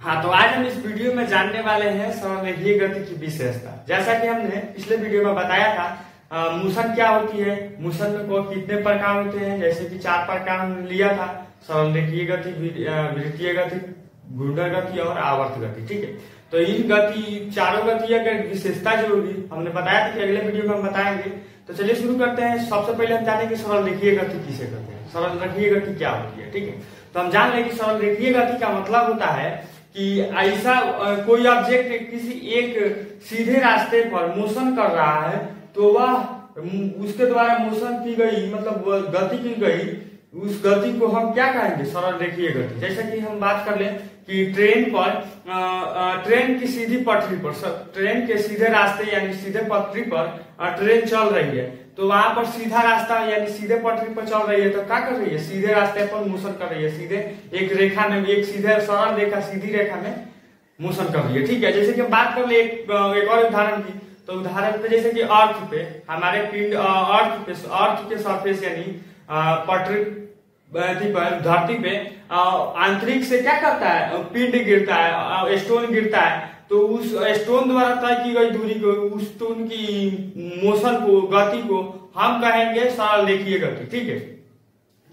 हाँ, तो आज हम इस वीडियो में जानने वाले हैं सरलरेखीय गति की विशेषता। जैसा कि हमने पिछले वीडियो में बताया था, मोशन क्या होती है, मोशन में कितने प्रकार होते हैं। जैसे कि 4 प्रकार हमने लिया था: सरलरेखीय गति, वृत्तीय गति, घूर्णन गति और आवर्त गति। ठीक है, तो इन चारों गतियों की विशेषता जो होगी हमने बताया था कि अगले वीडियो में हम बताएंगे। तो चलिए शुरू करते हैं। सबसे पहले हम जानेंगे सरलरेखीय गति किसे कहते हैं, सरलरेखीय गति क्या होती है। ठीक है, तो हम जान लें कि सरलरेखीय गति का मतलब होता है कि ऐसा कोई ऑब्जेक्ट किसी एक सीधे रास्ते पर मोशन कर रहा है तो वह उसके द्वारा मोशन की गई, मतलब गति की गई, उस गति को हम क्या कहेंगे, सरलरेखीय गति। जैसे कि हम बात कर लें कि ट्रेन की सीधी पटरी पर, ट्रेन के सीधे रास्ते यानी सीधे पटरी पर ट्रेन चल रही है, तो वहां पर सीधा रास्ता यानी सीधे पटरी पर चल रही है तो क्या कर रही है, सीधे रास्ते पर मोशन कर रही है, सीधे एक रेखा में, एक सीधे सरल रेखा, सीधी रेखा में मोशन कर रही है। ठीक है, जैसे कि हम बात कर ले एक और उदाहरण की, तो उदाहरण पे जैसे कि अर्थ पे, हमारे पिंड अर्थ के सरफेस यानी पटरी पर, धरती पे आंतरिक से क्या करता है, पिंड गिरता है, स्टोन गिरता है, तो उस स्टोन द्वारा तय की गई दूरी को, उस स्टोन की मोशन को, गति को हम कहेंगे सरलरेखीय गति। ठीक है,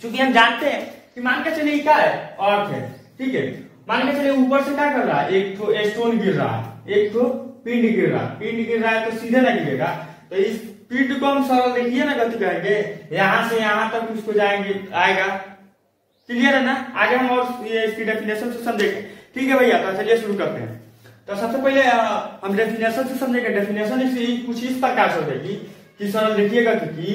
क्योंकि हम जानते हैं कि मान के चलिए क्या है, अर्थ है। ठीक है, मान के चलिए ऊपर से क्या कर रहा है, एक तो स्टोन गिर रहा है, एक तो पिंड गिर रहा है। पिंड गिर रहा है तो सीधे ना गिरेगा, तो इस पिंड को हम सरलरेखीय ना गति कहेंगे। यहां से यहां तक उसको जाएंगे, आएगा। क्लियर है ना, आगे हम और ये इसकी डेफिनेशन से समझेंगे। ठीक है भैया, तो चलिए शुरू करते हैं। तो सबसे पहले हम डेफिनेशन से समझेंगे। डेफिनेशन कुछ इस प्रकार से होगी कि सरलरेखीय गति की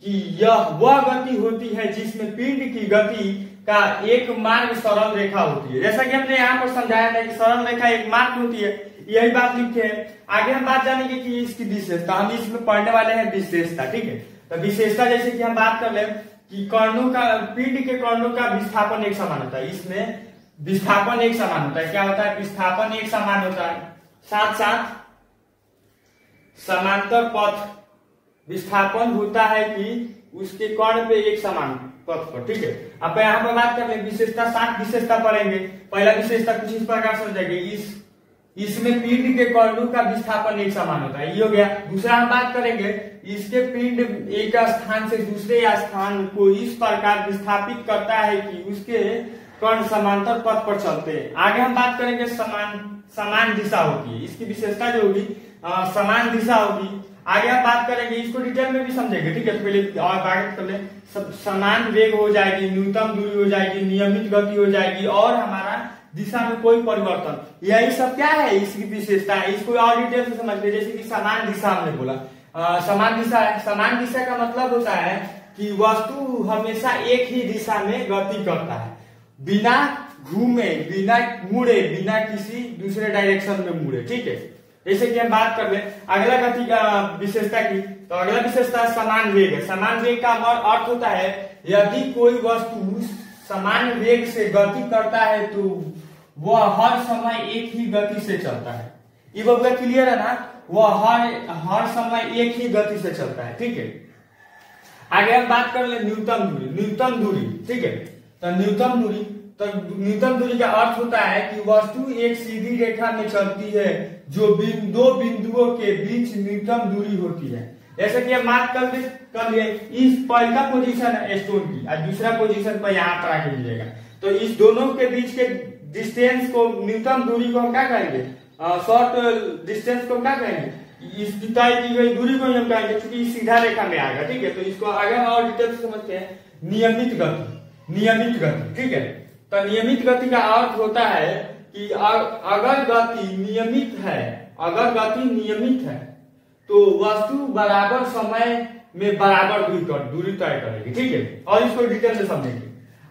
कि यह वह गति होती है जिसमें पिंड की गति का एक मार्ग सरल रेखा होती है। जैसा कि हमने यहाँ पर समझाया था कि सरल रेखा एक मार्ग होती है, यही बात लिखे है। आगे हम बात जानेंगे कि इसकी विशेषता, हम इसमें पढ़ने वाले हैं विशेषता। ठीक है, तो विशेषता जैसे कि हम बात कर ले कि कर्णों का, पिंड के कर्णों का विस्थापन एक समान होता है। इसमें विस्थापन एक समान होता है। क्या होता है, विस्थापन एक समान होता है, साथ साथ समांतर पथ विस्थापन होता है कि उसके कर्ण पे एक समान पथ पर। ठीक है, अब यहाँ पर बात कर ले विशेषता, 7 विशेषता पढ़ेंगे। पहला विशेषता कुछ इस प्रकार समझेंगे, इसमें पिंड के कर्णों का विस्थापन एक समान होता है, ये हो गया। दूसरा हम बात करेंगे, इसके पिंड एक स्थान से दूसरे स्थान को इस प्रकार विस्थापित करता है कि उसके कर्ण समांतर पथ पर चलते हैं। आगे हम बात करेंगे समान दिशा होती है, इसकी विशेषता जो होगी समान दिशा होगी। आगे हम बात करेंगे, इसको डिटेल में भी समझेंगे। ठीक है, तो पहले और बात कर ले, समान वेग हो जाएगी, न्यूनतम दूरी हो जाएगी, नियमित गति हो जाएगी और हमारा दिशा में कोई परिवर्तन, यही सब क्या है इसकी विशेषता है। इसको और डिटेल से समझते, जैसे कि समान दिशा हमने बोला, समान दिशा है। समान दिशा का मतलब होता है कि वस्तु हमेशा एक ही दिशा में गति करता है, बिना घूमे, बिना मुड़े, बिना किसी दूसरे डायरेक्शन में मुड़े। ठीक है, जैसे कि हम बात कर ले अगला गति का विशेषता की, तो अगला विशेषता समान वेग है। समान वेग का अर्थ होता है यदि कोई वस्तु समान वेग से गति करता है तो वह हर समय एक ही गति से चलता है। ये बात क्लियर है ना, वह हर समय एक ही गति से चलता है। ठीक है, आगे हम बात कर ले न्यूनतम दूरी। न्यूनतम दूरी, ठीक है, तो न्यूनतम दूरी का अर्थ होता है कि वस्तु एक सीधी रेखा में चलती है जो दो बिंदुओं के बीच न्यूनतम दूरी होती है। जैसे कि हम बात कर लिए, इस पहला पोजीशन है स्टोन की और दूसरा पोजीशन पर यहाँ पर आके मिलेगा, तो इस दोनों के बीच के डिस्टेंस को, न्यूनतम दूरी को हम क्या कहेंगे, शॉर्ट डिस्टेंस को क्या कहेंगे, इसकी तय की गई दूरी को हम कहेंगे, क्योंकि सीधा रेखा में आएगा। ठीक है, तो इसको आगे हम और डिटेल से समझते हैं। नियमित गति। ठीक है, तो नियमित गति का अर्थ होता है कि अगर गति नियमित है तो वस्तु बराबर समय में बराबर दूरी तय करेगी। ठीक है, और इसको डिटेल से समझेंगे।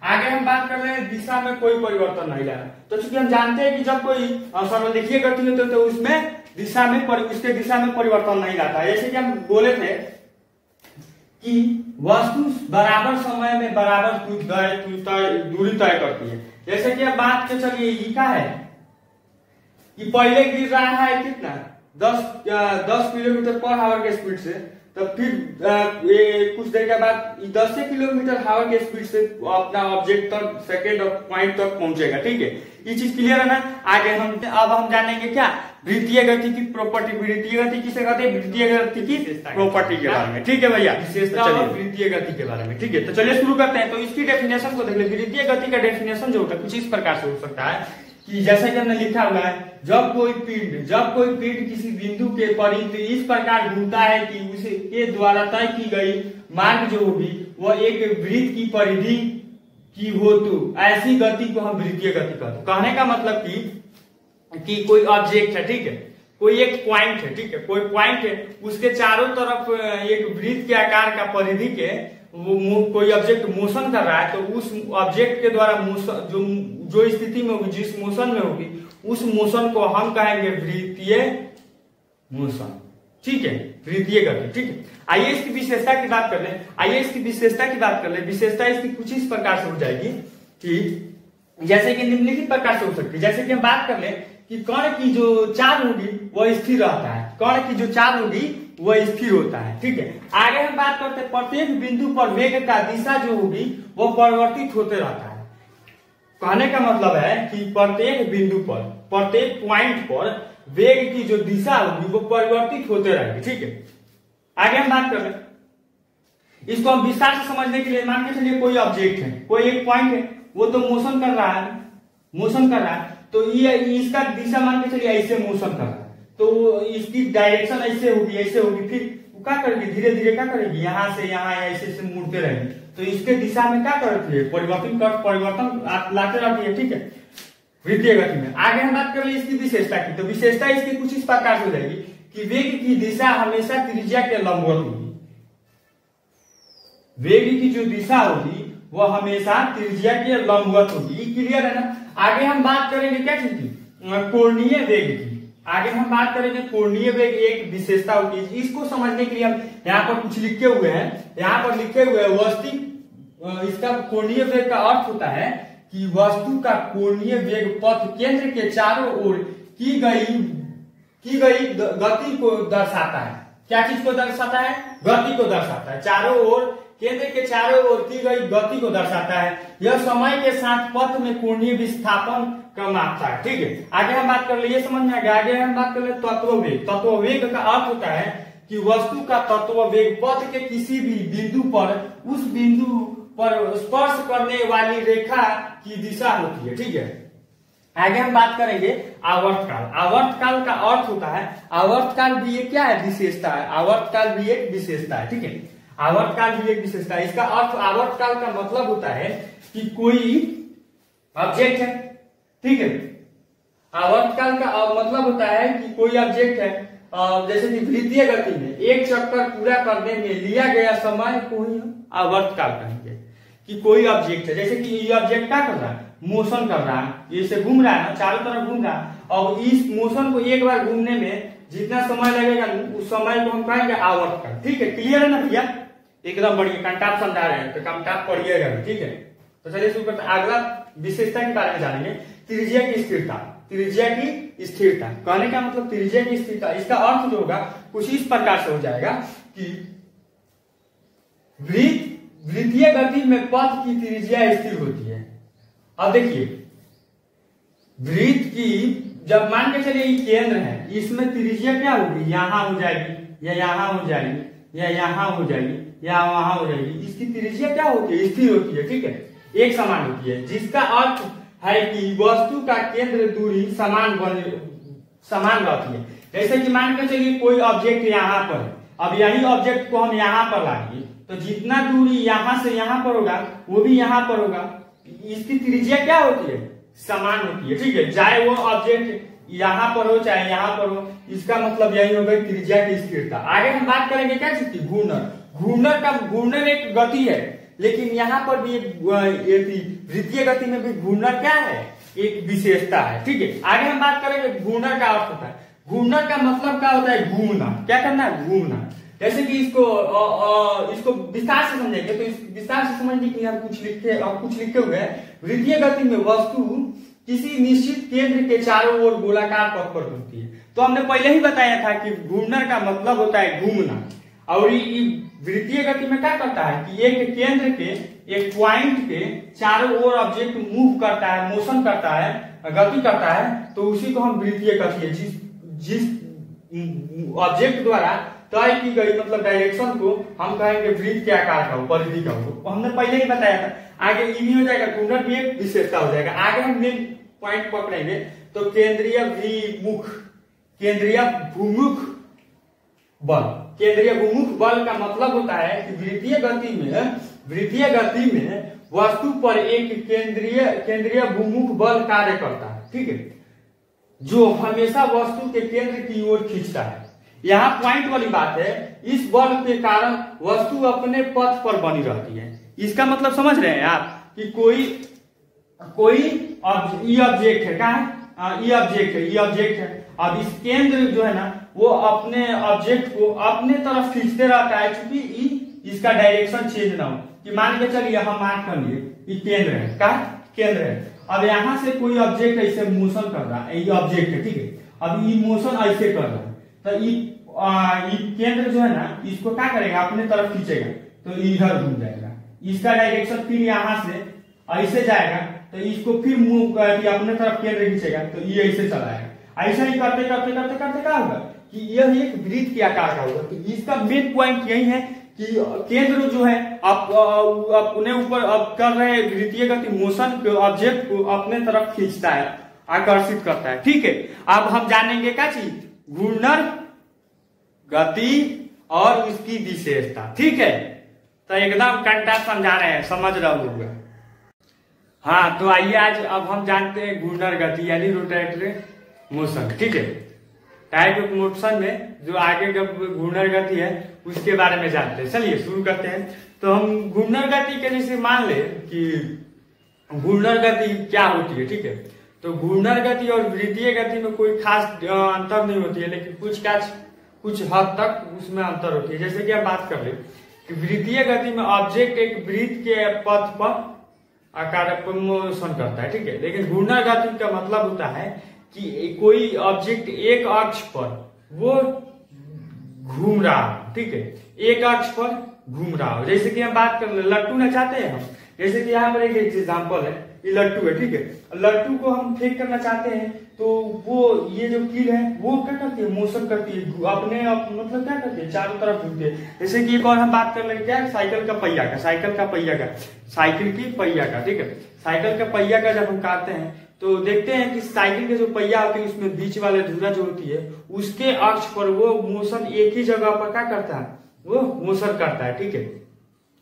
आगे हम बात कर रहे हैं दिशा में कोई परिवर्तन नहीं लाना। तो चूंकि हम जानते हैं कि जब कोई सरलरेखीय गति होती है तो उसमें उसके दिशा में परिवर्तन नहीं लाता है। जैसे कि हम बोले थे कि वस्तु बराबर समय में बराबर दूरी तय करती है। जैसे कि अब बात के चलिए, ये क्या है कि पहले गिर रहा है कितना, 10 किलोमीटर पर आवर के स्पीड से, तो फिर कुछ देर के बाद 10 किलोमीटर हवा के स्पीड से अपना ऑब्जेक्ट तक सेकेंड पॉइंट तक पहुंचेगा। ठीक है, ये चीज क्लियर है ना। आगे अब हम जानेंगे क्या, वृत्तीय गति की प्रॉपर्टी। वृत्तीय गति किसे कहते हैं? वृत्तीय गति की प्रॉपर्टी के बारे में। ठीक है भैया, विशेषता और वृत्तीय गति के बारे में। ठीक है, तो चलिए शुरू करते हैं। तो इसकी डेफिनेशन को देख ले। वृत्तीय गति का डेफिनेशन जो होता है कुछ इस प्रकार से हो सकता है कि जैसा कि हमने लिखा हुआ है, जब कोई पिंड किसी बिंदु के परिध इस प्रकार घूमता है कि उसे के द्वारा तय की गई मार्ग जो होगी वह एक वृत्त की परिधि की हो, तो ऐसी गति को हम वृत्तीय गति कहते हैं। कहने का मतलब कि कोई ऑब्जेक्ट है, ठीक है, कोई एक पॉइंट है, ठीक है, कोई पॉइंट है, उसके चारों तरफ एक वृत्त के आकार का परिधि के वो कोई ऑब्जेक्ट मोशन कर रहा है, तो उस ऑब्जेक्ट के द्वारा मोशन जो स्थिति में होगी, जिस मोशन में होगी, उस मोशन को हम कहेंगे वृत्तीय मोशन। ठीक है, वृत्तीय गति। ठीक है, आइए इसकी विशेषता की बात कर ले। विशेषता इसकी कुछ इस प्रकार से हो जाएगी कि जैसे कि निम्नलिखित प्रकार से हो सकती है। जैसे कि हम बात कर ले कि कण की जो चाल होगी वह स्थिर रहता है, कण की जो चाल होगी वह स्थिर होता है। ठीक है, आगे हम बात करते हैं प्रत्येक बिंदु पर वेग का दिशा जो होगी वह परिवर्तित होते रहता है। कहने का मतलब है कि प्रत्येक बिंदु पर, प्रत्येक पॉइंट पर वेग की जो दिशा होगी वो परिवर्तित होते रहेगी। ठीक है, आगे हम बात कर रहे हैं, इसको हम विस्तार से समझने के लिए मान के चलिए कोई ऑब्जेक्ट है, कोई एक पॉइंट है, वो तो मोशन कर रहा है, तो ये इसका दिशा मान के चलिए ऐसे मोशन कर रहा है, तो इसकी डायरेक्शन ऐसे होगी, फिर क्या करेगी, धीरे धीरे क्या करेगी, यहाँ से यहाँ ऐसे मुड़ते रहेगी, तो इसके दिशा में क्या करती है, परिवर्तन लाते रहती है। ठीक है, वृत्तीय गति में। आगे हम बात कर ले इसकी विशेषता की, तो विशेषता इसकी कुछ इस प्रकार से हो जाएगी कि वेग की दिशा हमेशा त्रिज्या के लंबवत होगी। वेग की जो दिशा होगी वह हमेशा त्रिज्या के लंबवत होगी। ये क्लियर है ना। आगे हम बात करेंगे क्या चीज की, कोणीय वेग की। आगे हम बात करेंगे कोणीय वेग एक विशेषता होती है। इसको समझने के लिए हम यहाँ पर कुछ लिखे हुए हैं, वस्तु इसका कोणीय वेग का अर्थ होता है कि वस्तु का कोणीय वेग पथ केंद्र के चारों ओर की गई गति को दर्शाता है। क्या चीज को दर्शाता है? गति को दर्शाता है। चारों ओर, केंद्र के चारों ओर की गई गति को दर्शाता है। यह समय के साथ पथ में कोणीय विस्थापन का मापता है। ठीक है, आगे हम बात कर ले, ये समझ में आ गया। आगे हम बात कर ले तत्ववेग। तत्ववेग का अर्थ होता है कि वस्तु का तत्ववेग पथ के किसी भी बिंदु पर उस बिंदु पर स्पर्श करने वाली रेखा की दिशा होती है। ठीक है, आगे हम बात करेंगे आवर्तकाल। आवर्तकाल का अर्थ होता है, आवर्तकाल भी एक क्या है, विशेषता है। आवर्तकाल भी एक विशेषता है। ठीक है, आवर्तकाल भी एक विशेषता है। इसका अर्थ, आवर्तकाल का मतलब होता है कि कोई ऑब्जेक्ट है, ठीक है, आवर्तकाल का मतलब होता है कि कोई ऑब्जेक्ट है, जैसे कि वृत्तीय गति में एक चक्कर पूरा करने में लिया गया समय को ही आवर्तकाल कहेंगे। कि कोई ऑब्जेक्ट है, जैसे कि ये ऑब्जेक्ट क्या कर रहा है, मोशन कर रहा है, ये से घूम रहा है ना, चारों तरफ घूम रहा है, और इस मोशन को एक बार घूमने में जितना समय लगेगा उस समय को हम कहेंगे आवर्तकाल। ठीक है, क्लियर है ना भैया? एकदम बढ़िया, कंटाप समझा रहे हैं तो कंटाप पढ़िएगा। ठीक है, तो चलिए शुरू करते हैं। अगला विशेषता के बारे में जानेंगे, त्रिज्या की स्थिरता। त्रिज्या की स्थिरता कहने का मतलब त्रिज्या की स्थिरता, इसका अर्थ जो होगा कुछ इस प्रकार से हो जाएगा कि वृत्तीय गति में पथ की त्रिज्या स्थिर होती है। अब देखिए, वृत्त की जब मान के चलिए ये केंद्र है, इसमें त्रिज्या क्या होगी, यहां हो जाएगी, या यहां हो जाएगी, या यहां हो जाएगी, या वहां हो जाएगी। इसकी त्रिज्या क्या होती है, स्थिर होती है। ठीक है, एक समान होती है, जिसका अर्थ है कि वस्तु का केंद्र दूरी समान रहती है। जैसे कि मान के चलिए कोई ऑब्जेक्ट यहाँ पर है, अब यही ऑब्जेक्ट को हम यहाँ पर लाएंगे, तो जितना दूरी यहाँ से यहाँ पर होगा वो भी यहाँ पर होगा। इसकी त्रिज्या क्या होती है, समान होती है। ठीक है, चाहे वो ऑब्जेक्ट यहाँ पर हो चाहे यहाँ पर हो, इसका मतलब यही हो गई त्रिज्या की स्थिरता। आगे हम बात करेंगे क्या चीज की, घूर्णन एक गति है, लेकिन यहाँ पर भी वृत्तीय गति में भी घूर्णन क्या है, एक विशेषता है। ठीक है, आगे हम बात करेंगे घूर्णन का अर्थ होता है, घूर्णन का मतलब क्या होता है, घूमना। क्या करना है, घूमना। जैसे कि इसको विस्तार से समझेंगे, तो इस विस्तार से समझने के लिए हम कुछ लिखे हुए हैं। वृत्तीय गति में वस्तु किसी निश्चित केंद्र के चारों ओर गोलाकार पथ पर घूमती है। तो हमने पहले ही बताया था कि घूमना का मतलब होता है घूमना। और ये वृत्तीय गति में क्या करता है कि एक केंद्र के एक पॉइंट के चारों ओर ऑब्जेक्ट मूव करता है, मोशन करता है, गति करता है, तो उसी को हम वृत्तीय गति है। जिस ऑब्जेक्ट द्वारा तय की गई मतलब डायरेक्शन को हम कहेंगे वृत्त के आकार का हो, परिधि का हो। हमने पहले ही बताया था। आगे ई हो जाएगा, घूर्णन भी एक विशेषता हो जाएगा। आगे हम मेन पॉइंट पकड़ेंगे तो केंद्रीय भूमुख बल। केंद्रीय भूमुख बल का मतलब होता है कि वृत्तीय गति में वस्तु पर एक केंद्रीय भूमुख बल कार्य करता है, ठीक है, जो हमेशा वस्तु के केंद्र की ओर खींचता है। यहाँ पॉइंट वाली बात है, इस बल के कारण वस्तु अपने पथ पर बनी रहती है। इसका मतलब समझ रहे हैं आप कि कोई ई ऑब्जेक्ट है, क्या है? ई ऑब्जेक्ट है। अब इस केंद्र जो है ना वो अपने ऑब्जेक्ट को अपने तरफ खींचते रहता है, क्योंकि इसका डायरेक्शन चेंज ना हो। कि मान के चलिए हम मान कर लिए ये केंद्र है, क्या केंद्र है। अब यहाँ से कोई ऑब्जेक्ट ऐसे मोशन कर रहा है, ये ऑब्जेक्ट है, ठीक है। अब ये मोशन ऐसे कर रहा है, तो ये केंद्र जो है ना इसको क्या करेगा, अपने तरफ खींचेगा, तो इधर घूम जाएगा। इसका डायरेक्शन फिर यहाँ से ऐसे जाएगा, तो इसको फिर मूव करके अपने तरफ केंद्र खींचेगा, तो ये ऐसे चलाएगा। ऐसा ही करते करते करते करते क्या होगा कि यह एक वृत्त के आकार का होगा। तो इसका मेन पॉइंट यही है कि केंद्र जो है अपने ऊपर अब कर रहे वृत्तीय गति मोशन के ऑब्जेक्ट को अपने तरफ खींचता है, आकर्षित करता है, ठीक है। अब हम जानेंगे क्या चीज, घूर्णन गति और उसकी विशेषता, ठीक है। तो एकदम कंटा समझा रहे हैं, समझ रहे होगा। हाँ, तो आइए आज अब हम जानते हैं घूर्णन गति यानी रोटेटरी मोशन, ठीक है। टाइप ऑफ मोशन में जो आगे का घूर्णन गति है उसके बारे में जानते हैं। चलिए शुरू करते हैं। तो हम घूर्णन गति के जैसे मान ले कि घूर्णन गति क्या होती है, ठीक है। तो घूर्णन गति और वृत्तीय गति में कोई खास अंतर नहीं होती है, लेकिन कुछ हद तक उसमें अंतर होती है। जैसे कि आप बात कर ले कि वृत्तीय गति में ऑब्जेक्ट एक वृत्त के पथ पर आकार पर मोशन करता है, ठीक है। लेकिन घूर्णन गति का मतलब होता है कि कोई ऑब्जेक्ट एक अक्ष पर वो घूम रहा हो, ठीक है, एक अक्ष पर घूम रहा हो। जैसे कि हम बात कर लट्टू नचाते हैं हम, जैसे कि यहाँ पर एक एग्जाम्पल है, ये लट्टू है, ठीक है। लट्टू को हम फेंक करना चाहते हैं, तो वो ये जो कील है वो क्या करती है, मोशन करती है, अपने मतलब क्या करती है, चारों तरफ घूमती है। जैसे कि एक और हम बात कर लेंगे क्या, साइकिल की पहिया का, ठीक है। साइकिल का पहिया का जब हम काटते हैं तो देखते हैं कि साइकिल के जो पहिया होती है उसमें बीच वाले धुरा जो होती है उसके अक्ष पर वो मोशन एक ही जगह पर क्या करता है, वो मोशन करता है, ठीक है।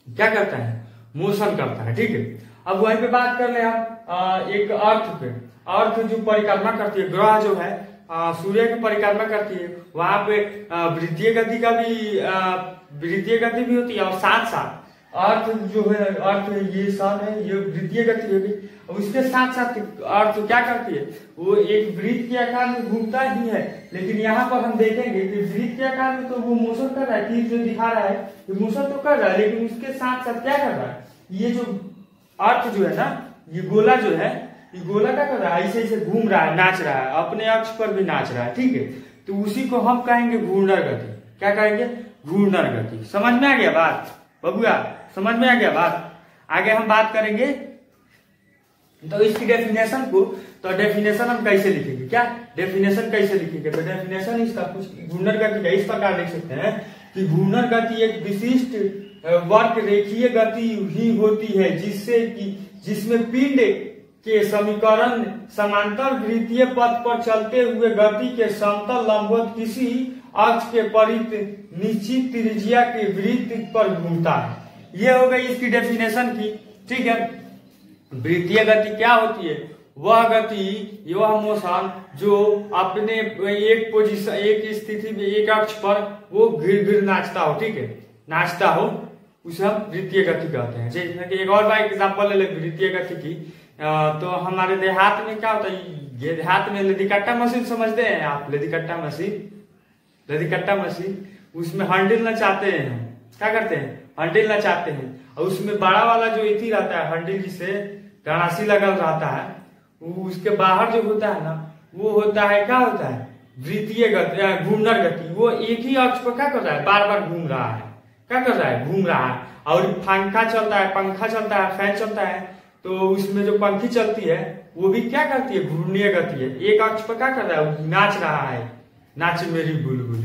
क्या करता है, मोशन करता है, ठीक है। अब वहीं पे बात कर ले हम एक अर्थ पे, अर्थ जो परिक्रमा करती है, ग्रह जो है सूर्य की परिक्रमा करती है, वहां पे वृत्तीय गति भी होती है, और साथ साथ अर्थ जो है, अर्थ ये सन है, ये वृत्तीय गति होगी। और उसके साथ साथ अर्थ क्या करती है, वो एक वृत्त के आकार में घूमता ही है। लेकिन यहाँ पर हम देखेंगे कि वृत्त के आकार में तो वो मोशन कर रहा है, तीर जो दिखा रहा है ये मोशन तो कर रहा है, लेकिन उसके साथ साथ क्या कर रहा है, ये जो अर्थ जो है ना, ये गोला जो है, ये गोला क्या कर रहा है, ऐसे ऐसे घूम रहा है, नाच रहा है, अपने अक्ष पर भी नाच रहा है, ठीक है। तो उसी को हम कहेंगे घूर्णन गति। क्या कहेंगे, घूर्णन गति। समझ में आ गया बात बबुआ, समझ में आ गया बात। आगे हम बात करेंगे तो इसकी डेफिनेशन को, तो डेफिनेशन हम कैसे लिखेंगे, क्या डेफिनेशन कैसे लिखेंगे, तो डेफिनेशन इसका कुछ घूर्णन गति का इस प्रकार लिख सकते हैं कि घूर्णन गति एक विशिष्ट वर्ग रेखीय गति ही होती है जिसमें पिंड के समीकरण समांतर वृत्तीय पथ पर चलते हुए गति के समतल लंबवत किसी अक्ष के परित निश्चित त्रिज्या के वृत्त पर घूमता है। यह हो गई इसकी डेफिनेशन की, ठीक है। वृत्तीय गति क्या होती है, वह गति, वह मोशन जो अपने एक पोजीशन, एक स्थिति में, एक अक्ष पर वो घिर नाचता हो, ठीक है, नाचता हो, उसे हम वृत्तीय गति कहते हैं। जैसे कि एक और बार एग्जाम्पल ले ले वृत्तीय गति की, तो हमारे देहात में क्या होता है, ये देहात में लदीकट्टा मशीन समझते हैं आप, लदीकट्टा मशीन, उसमें हंडिल नचाते हैं हम, क्या करते हैं, हंडिल नचाते हैं, और उसमें बड़ा वाला जो इथी रहता है, हंडिल जिसे गणासी लगल रहता है, उसके बाहर जो होता है ना, वो होता है, क्या होता है, वृत्तीय गति, घूर्णन गति, वो एक ही अक्ष पर क्या कर रहा है, बार बार घूम रहा है। क्या कर रहा है, घूम रहा है। और पंखा चलता है, फैन चलता है, तो उसमें जो पंखी चलती है वो भी क्या करती है, घूर्णीय गति है। एक अक्ष पर क्या कर रहा है, नाच रहा है, नाच मेरी बुलबुल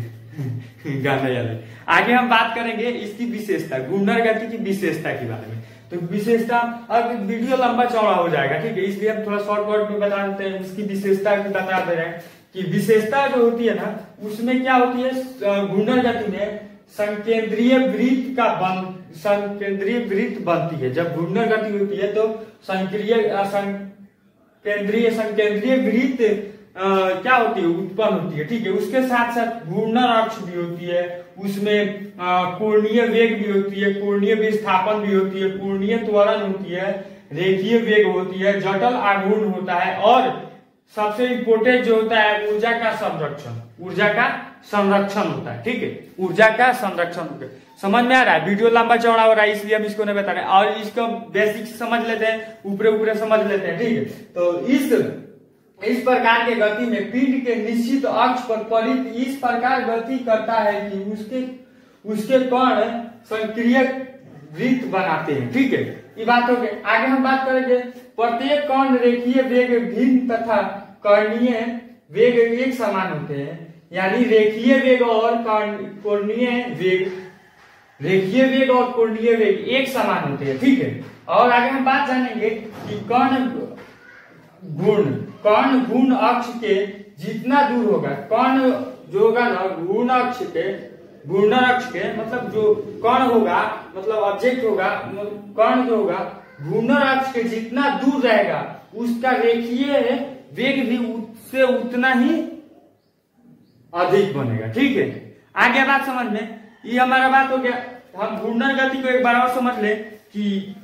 गाना याद है। आगे हम बात करेंगे इसकी विशेषता, घूर्णन गति की विशेषता के बारे में। तो विशेषता, अब वीडियो लंबा चौड़ा हो जाएगा, ठीक है, इसलिए हम थोड़ा शॉर्टकट में बता देते हैं। उसकी विशेषता बता दे रहे हैं कि विशेषता जो होती है ना, उसमें क्या होती है, घूर्णन गति में संकेंद्रीय वृत्त बनती है। जब घूर्णन गति होती है तो संकेंद्रीय वृत्त क्या होती है, उत्पन्न होती है, ठीक है। उसके साथ साथ घूर्णन अक्ष भी होती है, उसमें कोणीय वेग भी होती है, कोणीय विस्थापन भी होती है, कोणीय त्वरण होती है, रेखीय वेग होती है, जटिल आघूर्ण होता है, और सबसे इंपोर्टेंट जो होता है ऊर्जा का संरक्षण होता है, ठीक है, ऊर्जा का संरक्षण होता है। समझ में आ रहा है? वीडियो लंबा चौड़ा हो रहा है इसलिए हम इसको नहीं बता रहे, और इसको बेसिक समझ लेते हैं, ऊपरे समझ लेते हैं, ठीक है। तो इस प्रकार के गति में पिंड के निश्चित अक्ष पर परित इस प्रकार गति करता है कि उसके कण संक्रिय वृत्त बनाते हैं, ठीक है। ये बात हो गई। आगे हम बात करेंगे, प्रत्येक कण रेखीय वेग भिन्न तथा कर्णीय वेग एक समान होते हैं, यानी रेखीय वेग और कोणीय वेग एक समान होते हैं, ठीक है। और आगे हम बात जानेंगे कि कर्ण घूर्ण अक्ष के जितना दूर होगा, कर्ण जो होगा ना घूर्ण अक्ष के मतलब जो कर्ण होगा, मतलब ऑब्जेक्ट होगा, कर्ण जो होगा घूर्णन अक्ष के जितना दूर रहेगा उसका रेखीय वेग भी उससे उतना ही अधिक बनेगा, ठीक है। आगे बात समझ में, ये हमारा बात हो गया। हम घूर्णन गति को एक बार और समझ ले कि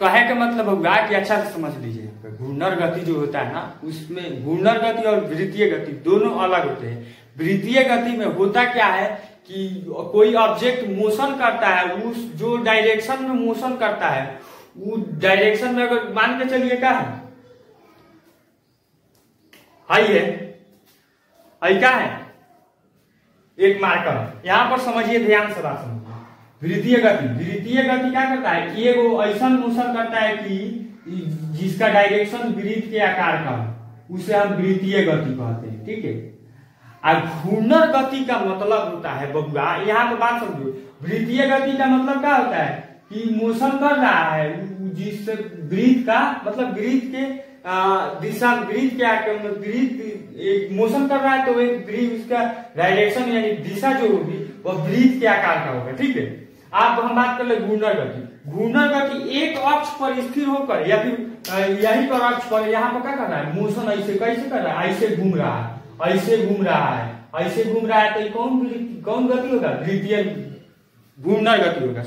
कहे का मतलब होगा कि अच्छा से समझ लीजिए। घूर्णन गति जो होता है ना, उसमें घूर्णन गति और वृत्तीय गति दोनों अलग होते हैं। वृत्तीय गति में होता क्या है कि कोई ऑब्जेक्ट मोशन करता है, उस जो डायरेक्शन में मोशन करता है उस डायरेक्शन में अगर मान के चलिए क्या है, क्या है, एक मार्कर। यहां पर समझिए, ध्यान से बात समझिए। वृत्तीय गति क्या करता है कि वो ऐसा मोशन करता है कि जिसका डायरेक्शन वृत्त के आकार का हो, उसे हम वृत्तीय गति कहते हैं, ठीक है। और घूर्णन गति का मतलब होता है बबुआ, यहाँ पर बात समझो, वृत्तीय गति का मतलब क्या होता है कि मोशन कर रहा है जिससे वृत्त का मतलब वृत्त के दिशा, वृत्त के आकार, वृत्त एक मोशन कर रहा है तो एक वृत्त उसका डायरेक्शन यानी दिशा जो होगी वह वृत्त के आकार का होगा, ठीक है। अब हम बात कर ले घूर्णन गति एक अक्ष पर स्थिर होकर या फिर यही पर अक्ष पर, यहाँ पर क्या कर रहा है, मोशन ऐसे कैसे कर रहा है, ऐसे घूम रहा है, ऐसे घूम रहा है, तो कौन गति होगा, वृत्तीय घूर्णन गति होगा,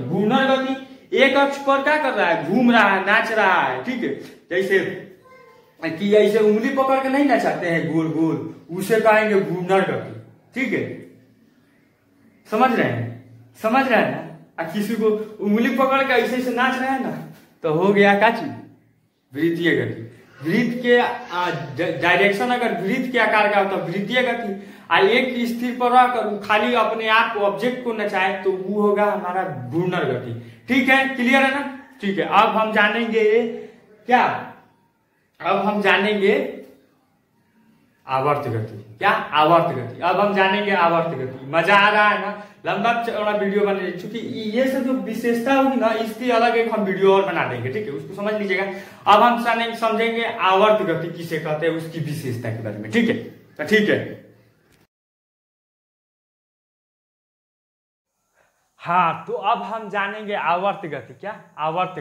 घूर्णन गति एक अक्ष पर क्या कर रहा है, घूम रहा है, नाच रहा है, ठीक है। जैसे कि ऐसे उंगली पकड़ के नहीं नचाते हैं गोल गोल, उसे कहेंगे घूर्णन गति, ठीक है। समझ रहे हैं ना। किसी को उंगली पकड़ के ऐसे ऐसे नाच रहे हैं ना, तो हो गया क्या चीज, वृत्तीय गति। वृत्त के डायरेक्शन अगर वृत्त के आकार का होता है वृत्तीय गति, और एक स्थिर पर रहकर खाली अपने आप ऑब्जेक्ट को नचाए तो वो होगा हमारा घूर्णन गति, ठीक है। क्लियर है ना, ठीक है। अब हम जानेंगे क्या, अब हम जानेंगे आवर्त गति। क्या, आवर्त गति। अब हम जानेंगे आवर्त गति। मजा आ रहा है ना, लंबा चौड़ा वीडियो बने, क्योंकि ये सब जो विशेषता होगी ना इसकी अलग एक हम वीडियो और बना देंगे, ठीक है, उसको समझ लीजिएगा। अब हम समझेंगे आवर्त गति किसे कहते हैं, उसकी विशेषता के बारे में, ठीक है। तो ठीक है, हाँ, तो अब हम जानेंगे आवर्त गति। क्या, आवर्त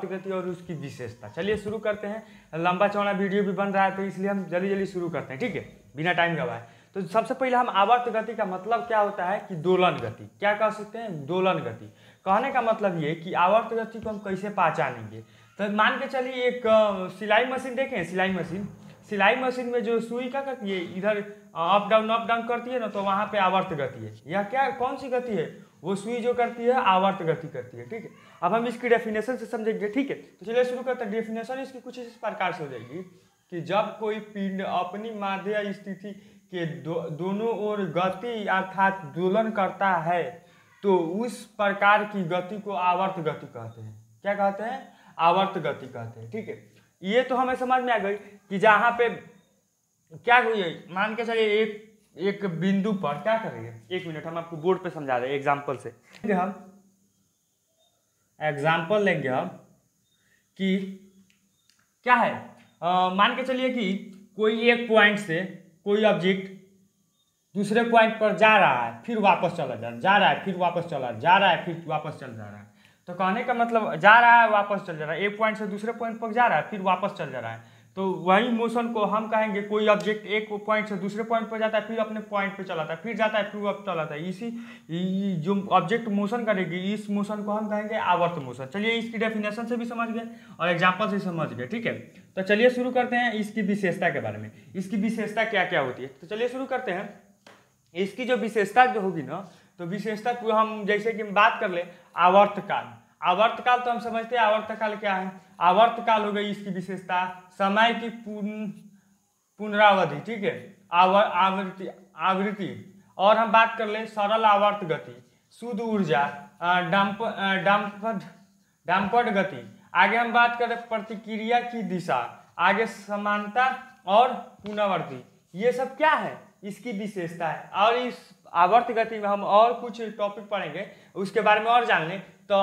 गति और उसकी विशेषता। चलिए शुरू करते हैं। लंबा चौड़ा वीडियो भी बन रहा है तो इसलिए हम जल्दी शुरू करते हैं, ठीक है, बिना टाइम गवाए। तो सबसे पहले हम आवर्त गति का मतलब क्या होता है कि दोलन गति। क्या कह सकते हैं, दोलन गति। कहने का मतलब ये कि आवर्त गति को हम कैसे पहचानेंगे। तो मान के चलिए एक सिलाई मशीन देखें, सिलाई मशीन में जो सुई क्या करती है, इधर अप डाउन करती है ना, तो वहां पे आवर्त गति है। यह क्या, कौन सी गति है, वो सुई जो करती है आवर्त गति करती है, ठीक है। अब हम इसकी डेफिनेशन से समझेंगे, ठीक है। तो चलिए शुरू करते हैं। डेफिनेशन इसकी कुछ इस प्रकार से हो जाएगी कि जब कोई पिंड अपनी माध्य स्थिति के दोनों ओर गति अर्थात दोलन करता है तो उस प्रकार की गति को आवर्त गति कहते हैं। क्या कहते हैं? आवर्त गति कहते हैं। ठीक है, ये तो हमें समझ में आ गई कि जहाँ पे क्या हुई, मान के चलिए एक बिंदु पर क्या करेंगे, एक मिनट हम आपको बोर्ड पे समझा रहे हैं एग्जाम्पल से। हम एग्जाम्पल लेंगे हम कि क्या है, मान के चलिए कि कोई एक पॉइंट से कोई ऑब्जेक्ट दूसरे पॉइंट पर जा रहा है, फिर वापस चला जा रहा है, फिर वापस चला जा रहा है, फिर वापस चल जा रहा है। तो कहने का मतलब जा रहा है वापस चल जा रहा है, एक पॉइंट से दूसरे पॉइंट पर जा रहा है फिर वापस चल जा रहा है, तो वही मोशन को हम कहेंगे कोई ऑब्जेक्ट एक पॉइंट से दूसरे पॉइंट पर जाता है, फिर अपने पॉइंट पे चलाता है, फिर जाता है, फिर वापस चलाता है। इसी जो ऑब्जेक्ट मोशन करेगी इस मोशन को हम कहेंगे आवर्त मोशन। चलिए इसकी डेफिनेशन से भी समझ गए और एग्जाम्पल से समझ गए। ठीक है, तो चलिए शुरू करते हैं इसकी विशेषता के बारे में। इसकी विशेषता क्या क्या होती है, तो चलिए शुरू करते हैं। इसकी जो विशेषता जो होगी ना, तो विशेषता को हम जैसे कि बात कर ले आवर्तकाल। आवर्तकाल तो हम समझते हैं आवर्तकाल क्या है। आवर्तकाल हो गई इसकी विशेषता, समय की पुनरावधि। ठीक है, आवृत्ति। और हम बात कर ले सरल आवर्त गति, शुद्ध ऊर्जा, डैम्पर्ड गति। आगे हम बात करें प्रतिक्रिया की दिशा, आगे समानता और पुनरावर्ती। ये सब क्या है, इसकी विशेषता है। और इस आवर्त गति में हम और कुछ टॉपिक पढ़ेंगे, उसके बारे में और जान लें। तो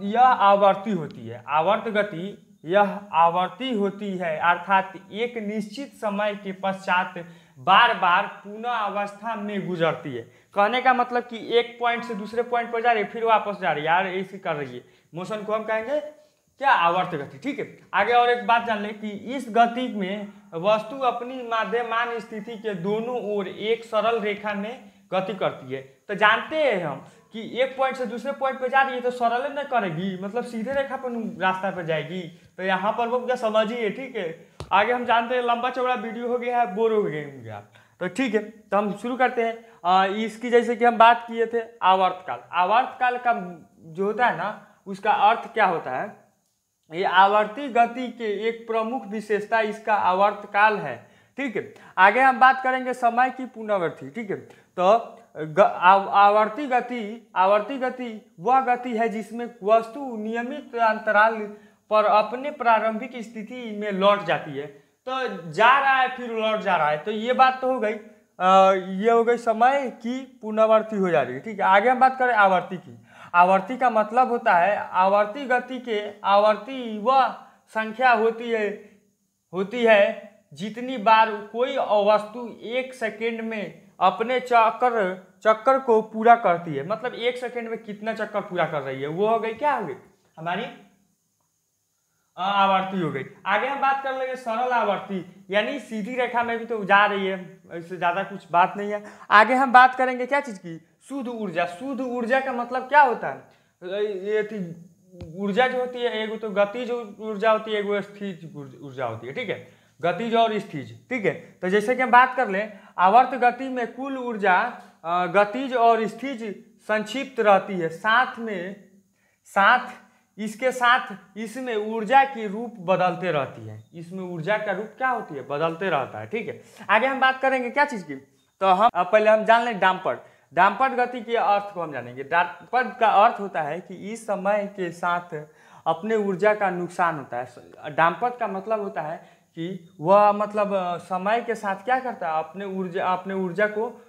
यह आवर्ती होती है, आवर्त गति यह आवर्ती होती है, अर्थात एक निश्चित समय के पश्चात बार बार पुनः अवस्था में गुजरती है। कहने का मतलब कि एक पॉइंट से दूसरे पॉइंट पर जा रही है फिर वापस जा रही है, यार ऐसे कर रही है मोशन को हम कहेंगे क्या, आवर्त गति। ठीक है, आगे और एक बात जान लें कि इस गति में वस्तु अपनी माध्यमान स्थिति के दोनों ओर एक सरल रेखा में गति करती है। तो जानते हैं हम कि एक पॉइंट से दूसरे पॉइंट पे जा रही है तो सरल न करेगी, मतलब सीधे रेखा पर रास्ता पर जाएगी। तो यहाँ पर वो क्या समझिए। ठीक है, आगे हम जानते हैं लंबा चौड़ा वीडियो हो गया है, बोर हो गए होंगे आप। तो ठीक है, तो हम शुरू करते हैं। इसकी जैसे कि हम बात किए थे आवर्तकाल। आवर्तकाल का जो होता है ना, उसका अर्थ क्या होता है, ये आवर्ती गति के एक प्रमुख विशेषता इसका आवर्तकाल है। ठीक है, आगे हम बात करेंगे समय की पुनरावृत्ति। ठीक है, तो आवर्ती गति वह गति है जिसमें वस्तु नियमित अंतराल पर अपने प्रारंभिक स्थिति में लौट जाती है। तो जा रहा है फिर लौट जा रहा है, तो ये बात तो हो गई, ये हो गई समय की पुनरावृत्ति हो जा रही है। ठीक है, आगे हम बात करें आवर्ती की। आवर्ती का मतलब होता है आवर्ती गति के आवर्ती वह संख्या होती है जितनी बार कोई वस्तु एक सेकेंड में अपने चक्कर को पूरा करती है। मतलब एक सेकेंड में कितना चक्कर पूरा कर रही है, वो हो गई क्या हो गई हमारी आवर्ती हो गई। आगे हम बात कर लेंगे सरल आवर्ती, यानी सीधी रेखा में भी तो जा रही है, इससे ज्यादा कुछ बात नहीं है। आगे हम बात करेंगे क्या चीज की, शुद्ध ऊर्जा। शुद्ध ऊर्जा का मतलब क्या होता है, ये ऊर्जा जो होती है, एगो तो गतिज ऊर्जा होती है, एगो स्थिज ऊर्जा होती है। ठीक है, गतिज और स्थिज। ठीक है, तो जैसे कि हम बात कर लें आवर्त गति में कुल ऊर्जा गतिज और स्थिज संक्षिप्त रहती है, इसके साथ इसमें ऊर्जा की रूप बदलते रहती है। इसमें ऊर्जा का रूप क्या होती है, बदलते रहता है। ठीक है, आगे हम बात करेंगे क्या चीज की, तो हम पहले हम जान लें डैम्पर्ड गति के अर्थ को हम जानेंगे। डैम्पर्ड का अर्थ होता है कि इस समय के साथ अपने ऊर्जा का नुकसान होता है। डैम्पर्ड का मतलब होता है कि वह मतलब समय के साथ क्या करता है, अपने ऊर्जा को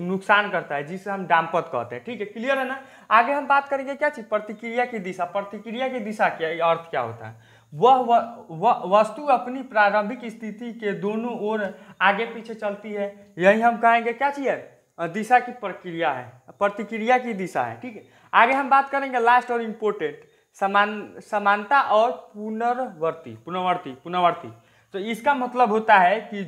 नुकसान करता है, जिसे हम डैम्पर्ड कहते हैं। ठीक है, क्लियर है ना। आगे हम बात करेंगे क्या चीज, प्रतिक्रिया की दिशा। प्रतिक्रिया की दिशा क्या अर्थ क्या होता है, वह वस्तु अपनी प्रारंभिक स्थिति के दोनों ओर आगे पीछे चलती है, यही हम कहेंगे क्या चीज है, दिशा की प्रक्रिया है, प्रतिक्रिया की दिशा है। ठीक है, आगे हम बात करेंगे लास्ट और इम्पोर्टेंट समानता और पुनरावर्ती। तो इसका मतलब होता है कि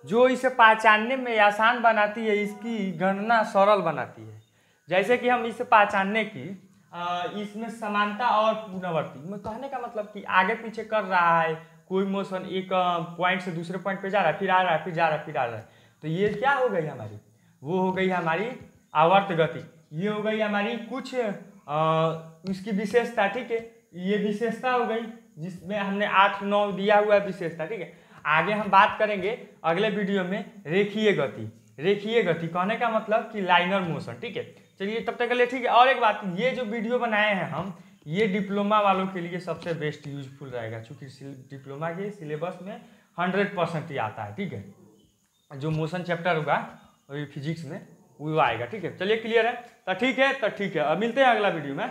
जो इसे पहचानने में आसान बनाती है, इसकी गणना सरल बनाती है। जैसे कि हम इसे पहचानने की इसमें समानता और पुनरावर्ती में कहने का मतलब कि आगे पीछे कर रहा है कोई मोशन, एक पॉइंट से दूसरे पॉइंट पे जा रहा है, फिर आ रहा है, फिर जा रहा है, फिर आ रहा है। तो ये क्या हो गई हमारी, वो हो गई हमारी आवर्त गति। ये हो गई हमारी कुछ इसकी विशेषता। ठीक है, ये विशेषता हो गई जिसमें हमने 8-9 दिया हुआ है विशेषता, ठीक है। आगे हम बात करेंगे अगले वीडियो में रेखीय गति। रेखीय गति कहने का मतलब कि लाइनर मोशन, ठीक है। चलिए तब तक के लिए ठीक है। और एक बात, ये जो वीडियो बनाए हैं हम, ये डिप्लोमा वालों के लिए सबसे बेस्ट यूजफुल रहेगा, क्योंकि डिप्लोमा के सिलेबस में 100% ही आता है, ठीक है। जो मोशन चैप्टर होगा फिजिक्स में वो आएगा, ठीक है। चलिए क्लियर है, तो ठीक है अब मिलते हैं अगला वीडियो में।